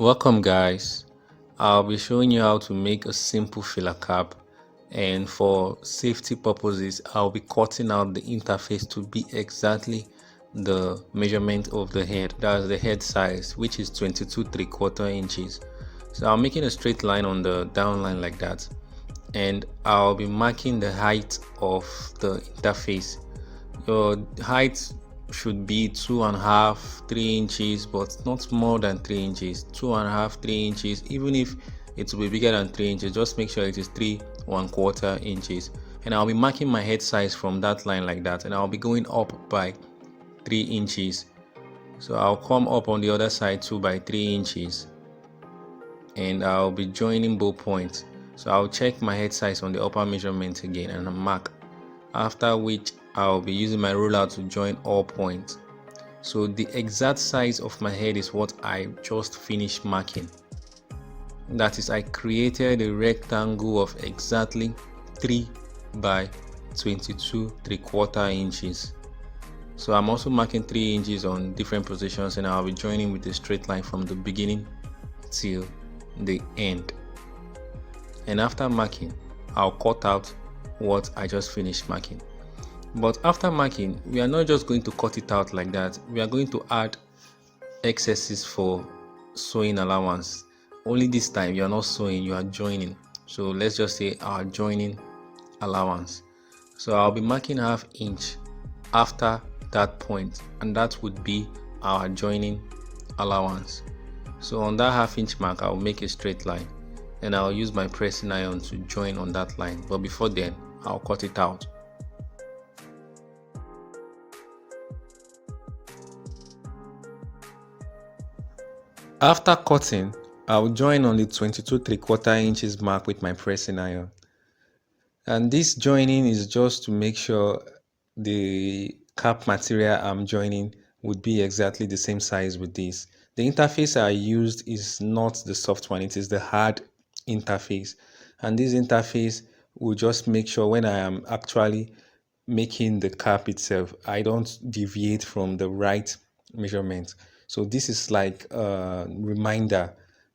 Welcome guys, I'll be showing you how to make a simple filler cap, and for safety purposes I'll be cutting out the interface to be exactly the measurement of the head. That's the head size, which is 22 3/4 inches. So I'm making a straight line on the down line like that, and I'll be marking the height of the interface. Your height should be 2.5 3 inches, but not more than 3 inches. 2.5 3 inches, even if it will be bigger than 3 inches, just make sure it is 3 1/4 inches. And I'll be marking my head size from that line like that, and I'll be going up by 3 inches. So I'll come up on the other side too by 3 inches, and I'll be joining both points. So I'll check my head size on the upper measurement again and mark, after which I'll be using my ruler to join all points. So the exact size of my head is what I just finished marking. That is, I created a rectangle of exactly 3 by 22 3/4 inches. So I'm also marking 3 inches on different positions, and I'll be joining with a straight line from the beginning till the end. And after marking, I'll cut out what I just finished marking. But after marking, we are not just going to cut it out like that. We are going to add excesses for sewing allowance. Only this time you are not sewing, you are joining. So let's just say our joining allowance. So I'll be marking 1/2 inch after that point, and that would be our joining allowance. So on that 1/2 inch mark, I'll make a straight line, and I'll use my pressing iron to join on that line. But before then, I'll cut it out. After cutting, I'll join on the 22 3/4 inches mark with my pressing iron. And this joining is just to make sure the cap material I'm joining would be exactly the same size with this. The interface I used is not the soft one, it is the hard interface. And this interface will just make sure when I am actually making the cap itself, I don't deviate from the right measurement. So this is like a reminder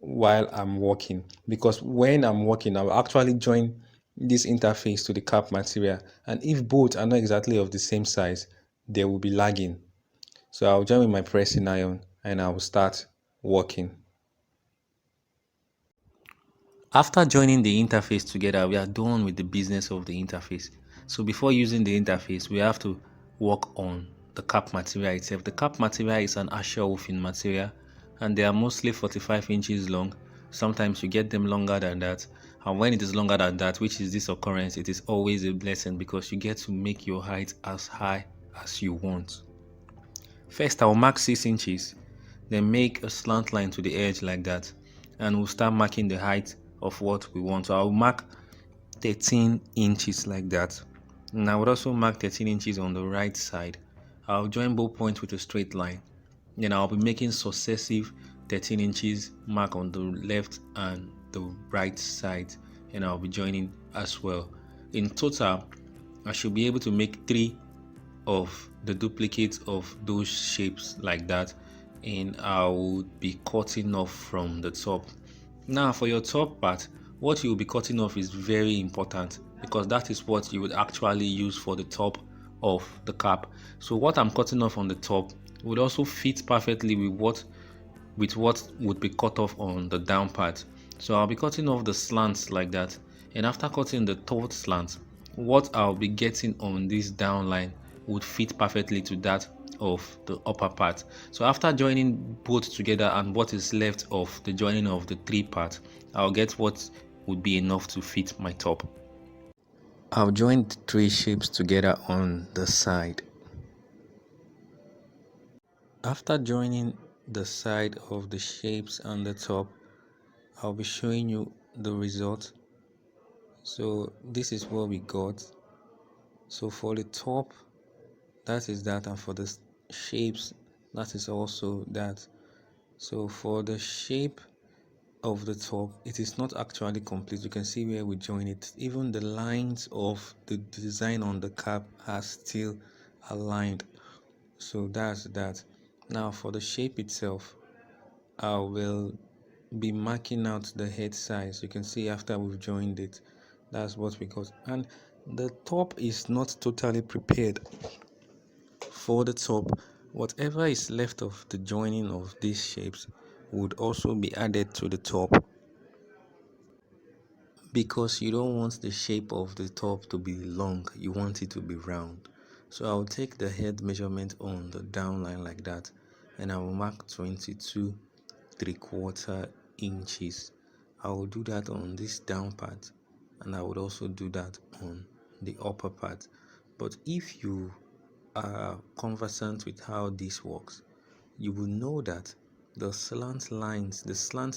while I'm working, because when I'm working, I'll actually join this interface to the cap material, and if both are not exactly of the same size, they will be lagging. So I'll join with my pressing iron and I will start working. After joining the interface together, we are done with the business of the interface. So before using the interface, we have to work on the cap material itself. The cap material is an Asher woofing material, and they are mostly 45 inches long. Sometimes you get them longer than that. And when it is longer than that, which is this occurrence, it is always a blessing because you get to make your height as high as you want. First, I'll mark 6 inches, then make a slant line to the edge like that, and we'll start marking the height of what we want. So I'll mark 13 inches like that, and I would also mark 13 inches on the right side. I'll join both points with a straight line, then I'll be making successive 13 inches mark on the left and the right side, and I'll be joining as well. In total, I should be able to make 3 of the duplicates of those shapes like that, and I would be cutting off from the top. Now for your top part, what you'll be cutting off is very important, because that is what you would actually use for the top of the cap. So what I'm cutting off on the top would also fit perfectly with what would be cut off on the down part. So I'll be cutting off the slants like that, and after cutting the third slant, what I'll be getting on this down line would fit perfectly to that of the upper part. So after joining both together and what is left of the joining of the 3 parts, I'll get what would be enough to fit my top. I'll join the 3 shapes together on the side. After joining the side of the shapes and the top, I'll be showing you the result. So this is what we got. So for the top, that is that, and for the shapes, that is also that. So for the shape of the top, it is not actually complete. You can see where we join it. Even the lines of the design on the cap are still aligned. So that's that. Now for the shape itself, I will be marking out the head size. You can see after we've joined it, that's what we got. And the top is not totally prepared. For the top, whatever is left of the joining of these shapes would also be added to the top, because you don't want the shape of the top to be long, you want it to be round. So I'll take the head measurement on the down line like that, and I will mark 22 3/4 inches. I will do that on this down part, and I would also do that on the upper part. But if you are conversant with how this works, you will know that the slant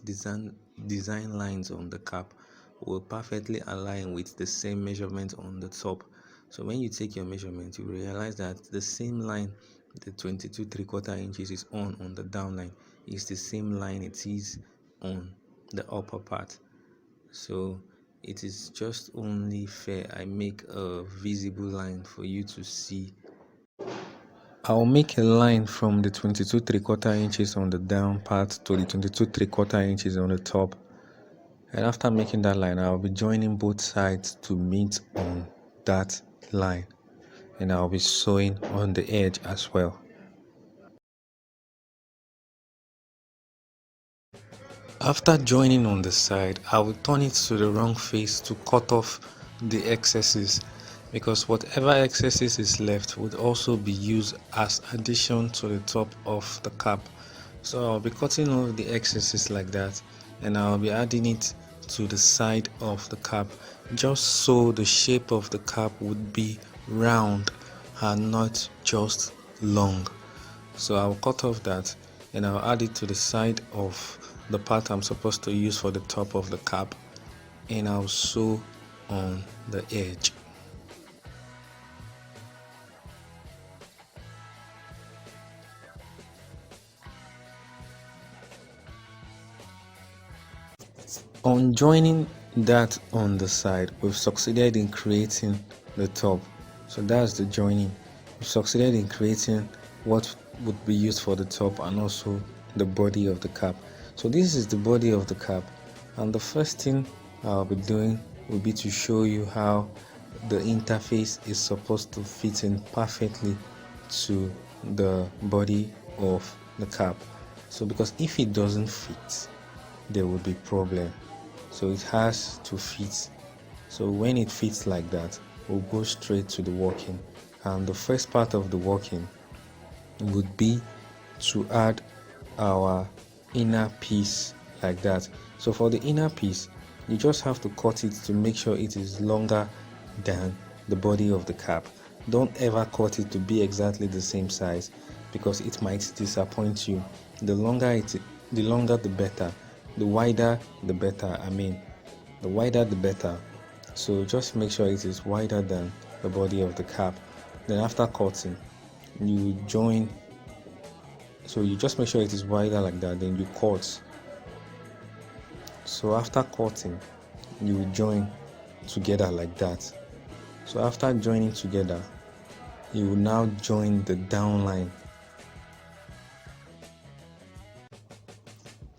design lines on the cap will perfectly align with the same measurement on the top. So when you take your measurement, you realize that the same line the 22 3/4 inches is on the down line is the same line it is on the upper part. So it is just only fair I make a visible line for you to see. I'll make a line from the 22 3/4 inches on the down part to the 22 3/4 inches on the top, and after making that line, I'll be joining both sides to meet on that line, and I'll be sewing on the edge as well. After joining on the side, I will turn it to the wrong face to cut off the excesses, because whatever excesses is left would also be used as addition to the top of the cap. So I'll be cutting off the excesses like that, and I'll be adding it to the side of the cap, just so the shape of the cap would be round and not just long. So I'll cut off that, and I'll add it to the side of the part I'm supposed to use for the top of the cap, and I'll sew on the edge. On joining that on the side, we've succeeded in creating the top. So that's the joining. We've succeeded in creating what would be used for the top and also the body of the cap. So this is the body of the cap, and the first thing I'll be doing will be to show you how the interface is supposed to fit in perfectly to the body of the cap. So because if it doesn't fit, there will be problem. So it has to fit. So when it fits like that, we'll go straight to the working, and the first part of the working would be to add our inner piece like that. So for the inner piece, you just have to cut it to make sure it is longer than the body of the cap. Don't ever cut it to be exactly the same size, because it might disappoint you. The longer the better. The wider the better. The wider the better. So just make sure it is wider than the body of the cap. Then after cutting, you join. So you just make sure it is wider like that, then you cut. So after cutting, you join together like that. So after joining together, you will now join the down line.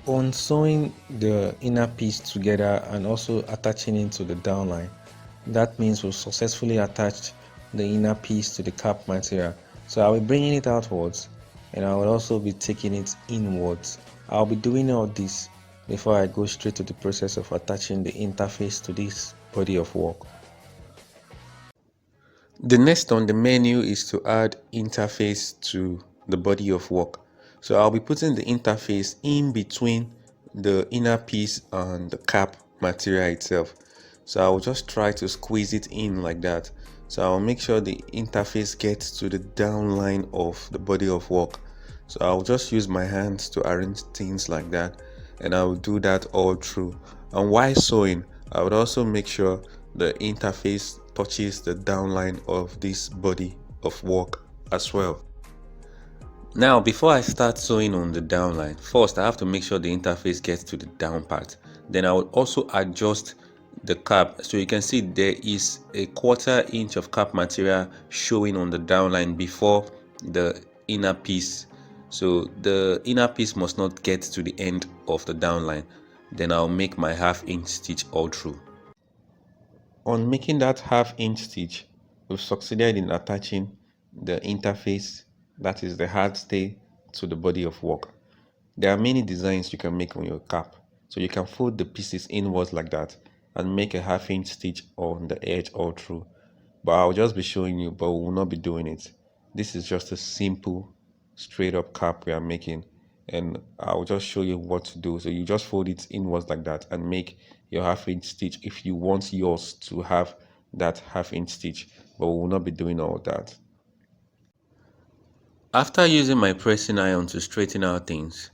On sewing the inner piece together and also attaching it to the down line, that means we've successfully attached the inner piece to the cap material. So I'll be bringing it outwards, and I will also be taking it inwards. I'll be doing all this before I go straight to the process of attaching the interface to this body of work. The next on the menu is to add interface to the body of work. So I'll be putting the interface in between the inner piece and the cap material itself. So I'll just try to squeeze it in like that. So I'll make sure the interface gets to the down line of the body of work. So I'll just use my hands to arrange things like that, and I will do that all through. And while sewing, I would also make sure the interface touches the downline of this body of work as well. Now, before I start sewing on the downline, first I have to make sure the interface gets to the down part. Then I will also adjust the cap. So you can see there is a 1/4 inch of cap material showing on the downline before the inner piece. So the inner piece must not get to the end of the downline. Then I'll make my half-inch stitch all through. On making that half-inch stitch, we've succeeded in attaching the interface, that is the hard stay, to the body of work. There are many designs you can make on your cap. So you can fold the pieces inwards like that and make a half-inch stitch on the edge all through. But I'll just be showing you, but we will not be doing it. This is just a simple straight up cap we are making, and I'll just show you what to do. So you just fold it inwards like that and make your half-inch stitch if you want yours to have that half-inch stitch, but we will not be doing all that. After using my pressing iron to straighten out things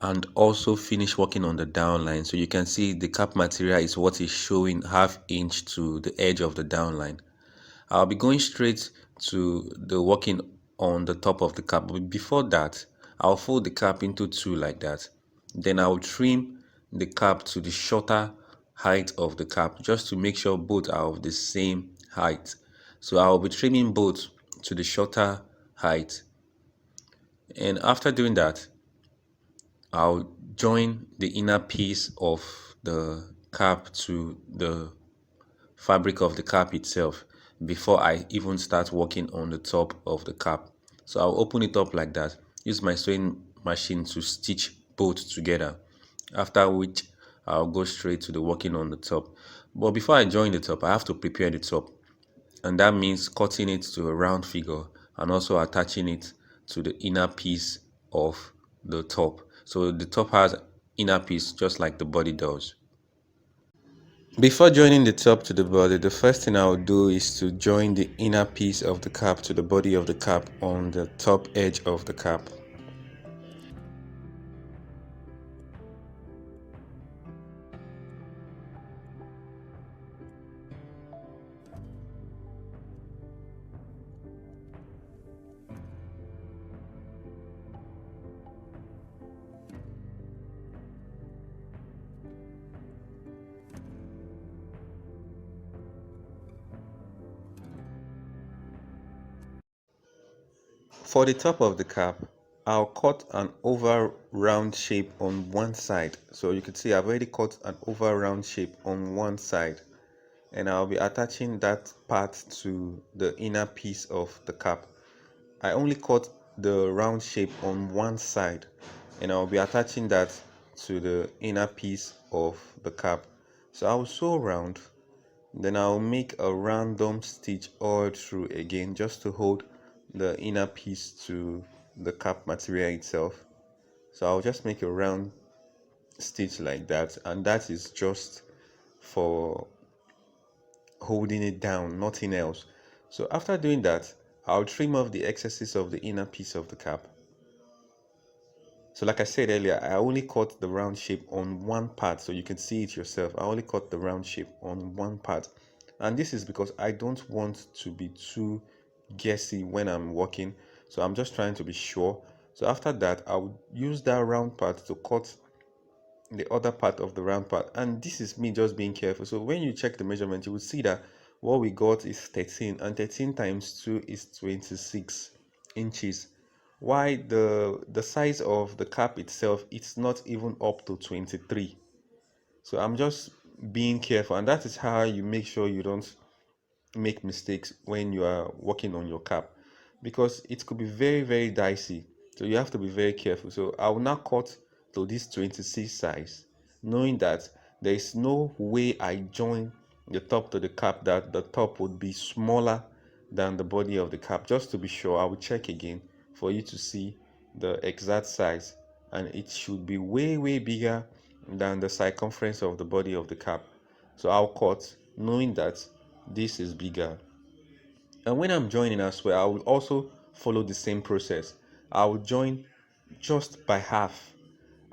and also finish working on the downline, so you can see the cap material is what is showing half-inch to the edge of the downline. I'll be going straight to the working on the top of the cap, but before that I'll fold the cap into two like that. Then I'll trim the cap to the shorter height of the cap just to make sure both are of the same height. So I'll be trimming both to the shorter height, and after doing that I'll join the inner piece of the cap to the fabric of the cap itself before I even start working on the top of the cap. So I'll open it up like that, use my sewing machine to stitch both together, after which I'll go straight to the working on the top. But before I join the top, I have to prepare the top, and that means cutting it to a round figure and also attaching it to the inner piece of the top. So the top has inner piece just like the body does. Before joining the top to the body, the first thing I will do is to join the inner piece of the cap to the body of the cap on the top edge of the cap. For the top of the cap, I'll cut an oval round shape on one side. So you can see I've already cut an oval round shape on one side, and I'll be attaching that part to the inner piece of the cap. I only cut the round shape on one side, and I'll be attaching that to the inner piece of the cap. So I'll sew round, then I'll make a random stitch all through again just to hold the inner piece to the cap material itself. So I'll just make a round stitch like that, and that is just for holding it down, nothing else. So after doing that, I'll trim off the excesses of the inner piece of the cap. So like I said earlier, I only cut the round shape on one part, so you can see it yourself. I only cut the round shape on one part, and this is because I don't want to be too guessy when I'm working, so I'm just trying to be sure. So after that, I'll use that round part to cut the other part of the round part, and this is me just being careful. So when you check the measurement, you will see that what we got is 13, and 13 times 2 is 26 inches. Why the size of the cap itself, it's not even up to 23. So I'm just being careful, and that is how you make sure you don't make mistakes when you are working on your cap, because it could be very dicey, so you have to be very careful. So I will now cut to this 26 size, knowing that there is no way I join the top to the cap that the top would be smaller than the body of the cap. Just to be sure, I will check again for you to see the exact size, and it should be way bigger than the circumference of the body of the cap. So I'll cut knowing that this is bigger. And when I'm joining as well, I will also follow the same process. I will join just by half.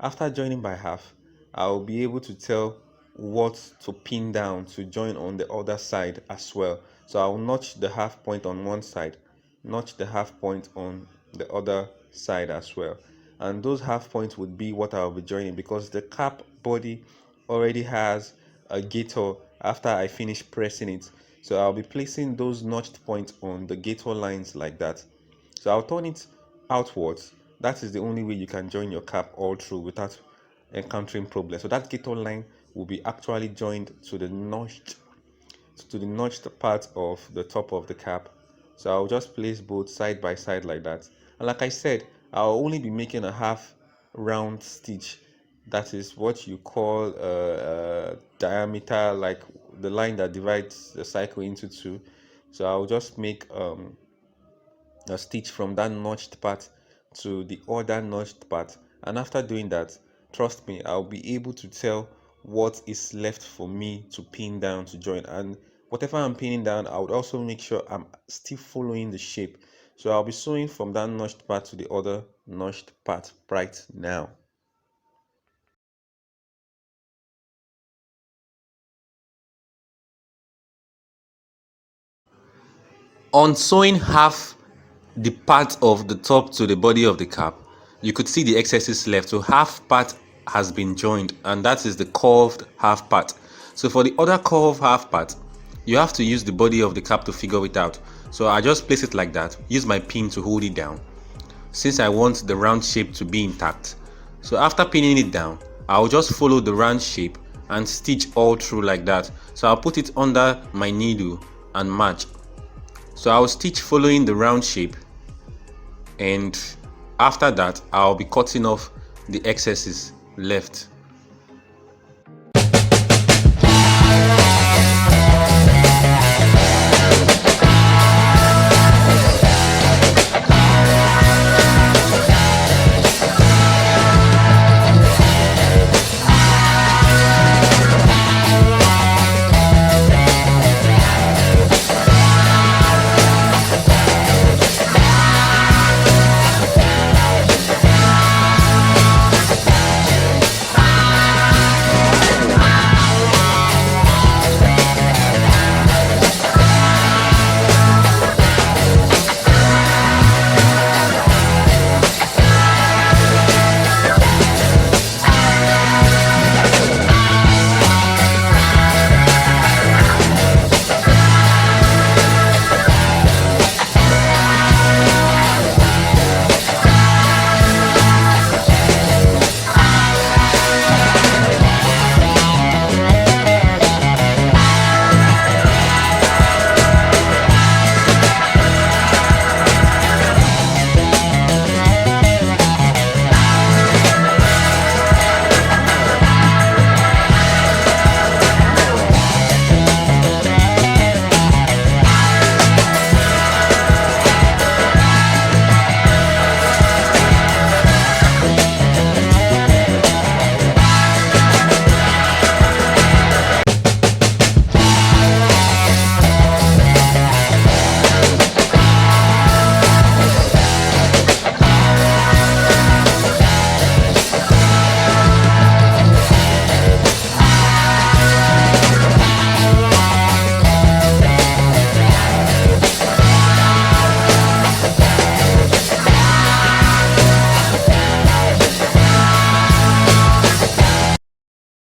After joining by half, I will be able to tell what to pin down to join on the other side as well. So I will notch the half point on one side, notch the half point on the other side as well. And those half points would be what I will be joining, because the cap body already has a gator after I finish pressing it. So I'll be placing those notched points on the gator lines like that. So I'll turn it outwards. That is the only way you can join your cap all through without encountering problems. So that gator line will be actually joined to the notched part of the top of the cap. So I'll just place both side by side like that. And like I said, I'll only be making a half round stitch. That is what you call diameter, like the line that divides the cycle into two. So I'll just make a stitch from that notched part to the other notched part, and after doing that, trust me, I'll be able to tell what is left for me to pin down to join. And whatever I'm pinning down, I would also make sure I'm still following the shape. So I'll be sewing from that notched part to the other notched part right now. On sewing half the part of the top to the body of the cap, you could see the excesses left. So half part has been joined, and that is the curved half part. So for the other curved half part, you have to use the body of the cap to figure it out. So I just place it like that, use my pin to hold it down, since I want the round shape to be intact. So after pinning it down, I'll just follow the round shape and stitch all through like that. So I'll put it under my needle and match. So I'll stitch following the round shape, and after that I'll be cutting off the excesses left.